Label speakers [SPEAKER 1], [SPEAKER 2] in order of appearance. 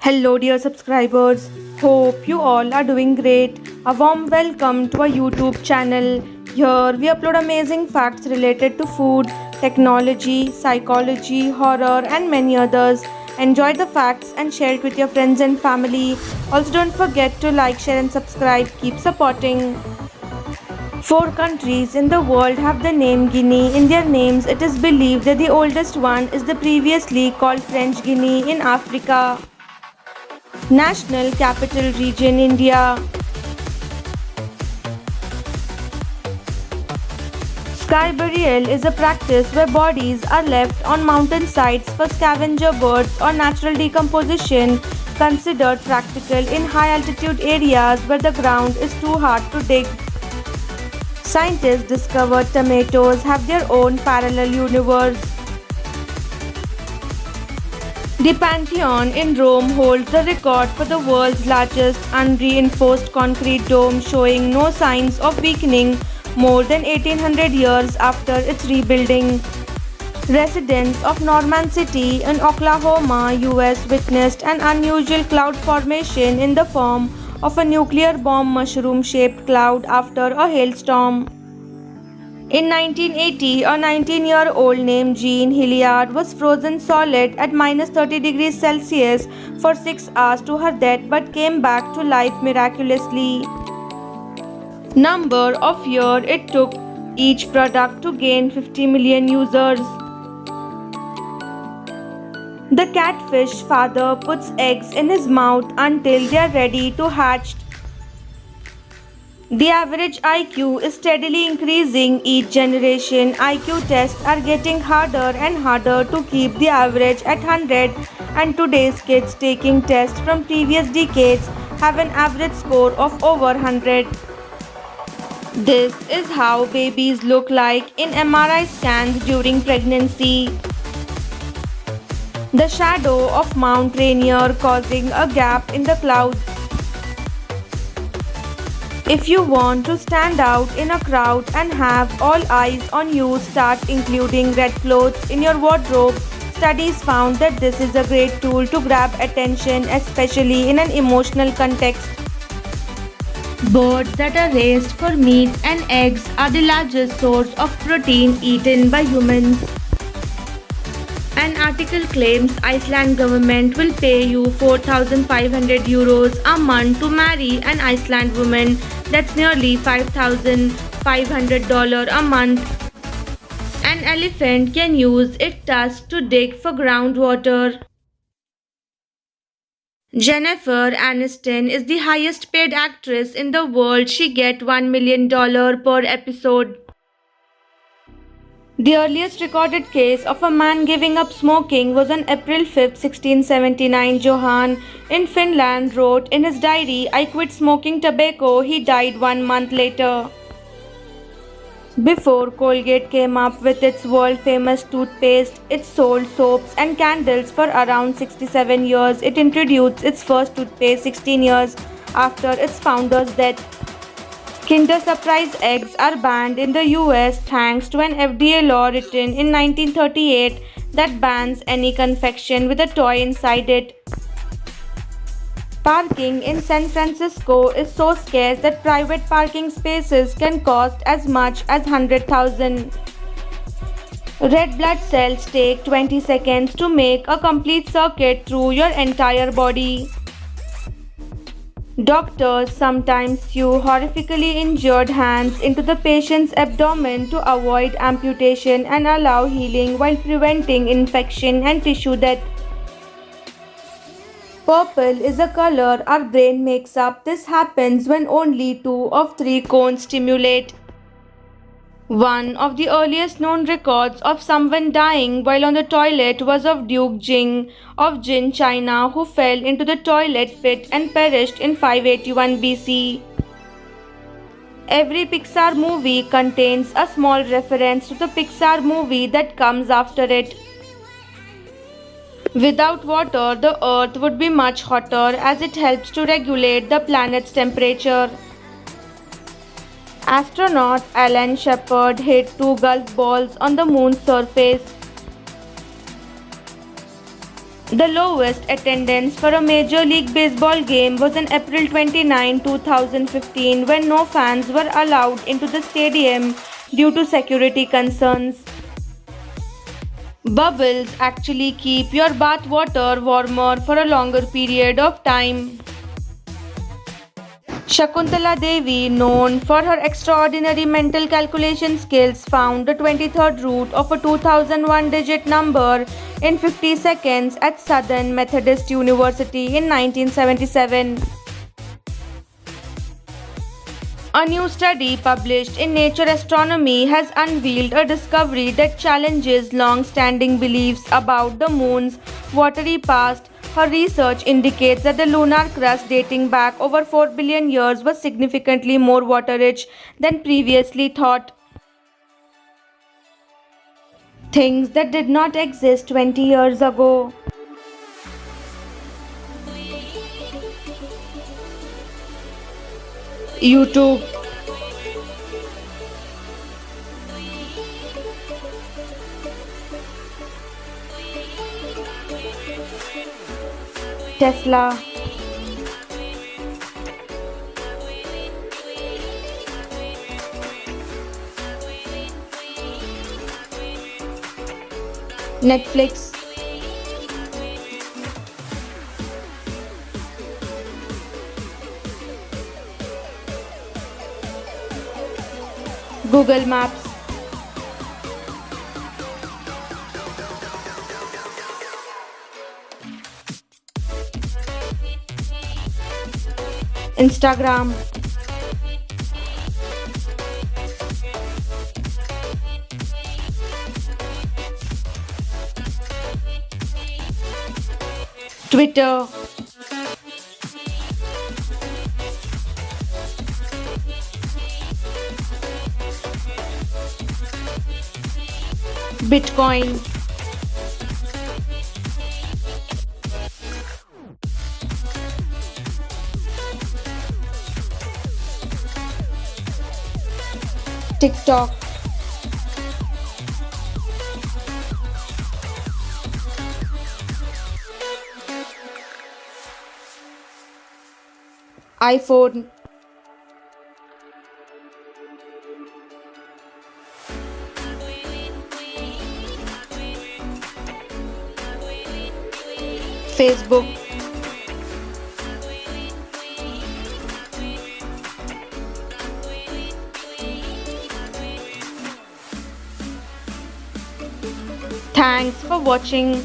[SPEAKER 1] Hello, dear subscribers. Hope you all are doing great. A warm welcome to our YouTube channel. Here we upload amazing facts related to food, technology, psychology, horror, and many others. Enjoy the facts and share it with your friends and family. Also, don't forget to like, share, and subscribe. Keep supporting. Four countries in the world have the name Guinea in their names. It is believed that the oldest one is the previously called French Guinea in Africa. National Capital Region India. Sky burial is a practice where bodies are left on mountainsides for scavenger birds or natural decomposition, considered practical in high altitude areas where the ground is too hard to dig. Scientists discovered tomatoes have their own parallel universe. The Pantheon in Rome holds the record for the world's largest unreinforced concrete dome, showing no signs of weakening more than 1800 years after its rebuilding. Residents of Norman City in Oklahoma, US witnessed an unusual cloud formation in the form of a nuclear bomb mushroom-shaped cloud after a hailstorm. In 1980, a 19-year-old named Jean Hilliard was frozen solid at -30 degrees Celsius for 6 hours to her death but came back to life miraculously. Number of years it took each product to gain 50 million users. The catfish father puts eggs in his mouth until they are ready to hatch. The average IQ is steadily increasing each generation. IQ tests are getting harder and harder to keep the average at 100, and today's kids taking tests from previous decades have an average score of over 100. This is how babies look like in MRI scans during pregnancy. The shadow of Mount Rainier causing a gap in the clouds. If you want to stand out in a crowd and have all eyes on you, start including red clothes in your wardrobe. Studies found that this is a great tool to grab attention, especially in an emotional context. Birds that are raised for meat and eggs are the largest source of protein eaten by humans. An article claims Iceland government will pay you 4,500 euros a month to marry an Iceland woman. That's nearly $5,500 a month. An elephant can use its tusks to dig for groundwater. Jennifer Aniston is the highest paid actress in the world. She gets $1 million per episode. The earliest recorded case of a man giving up smoking was on April 5, 1679. Johan in Finland wrote in his diary, "I quit smoking tobacco." He died 1 month later. Before Colgate came up with its world-famous toothpaste, it sold soaps and candles for around 67 years. It introduced its first toothpaste 16 years after its founder's death. Kinder Surprise eggs are banned in the US thanks to an FDA law written in 1938 that bans any confection with a toy inside it. Parking in San Francisco is so scarce that private parking spaces can cost as much as 100,000. Red blood cells take 20 seconds to make a complete circuit through your entire body. Doctors sometimes sew horrifically injured hands into the patient's abdomen to avoid amputation and allow healing while preventing infection and tissue death. Purple is a color our brain makes up. This happens when only 2 of 3 cones stimulate. One of the earliest known records of someone dying while on the toilet was of Duke Jing of Jin, China, who fell into the toilet pit and perished in 581 BC. Every Pixar movie contains a small reference to the Pixar movie that comes after it. Without water, the earth would be much hotter as it helps to regulate the planet's temperature. Astronaut Alan Shepard hit 2 golf balls on the moon's surface. The lowest attendance for a Major League Baseball game was on April 29, 2015, when no fans were allowed into the stadium due to security concerns. Bubbles actually keep your bath water warmer for a longer period of time. Shakuntala Devi, known for her extraordinary mental calculation skills, found the 23rd root of a 2001 digit number in 50 seconds at Southern Methodist University in 1977. A new study published in Nature Astronomy has unveiled a discovery that challenges long standing beliefs about the moon's watery past. Her research indicates that the lunar crust dating back over 4 billion years was significantly more water rich than previously thought. Things that did not exist 20 years ago. YouTube, Tesla, Netflix, Google Maps, Instagram, Twitter, Bitcoin, TikTok, iPhone, Facebook. Thanks for watching.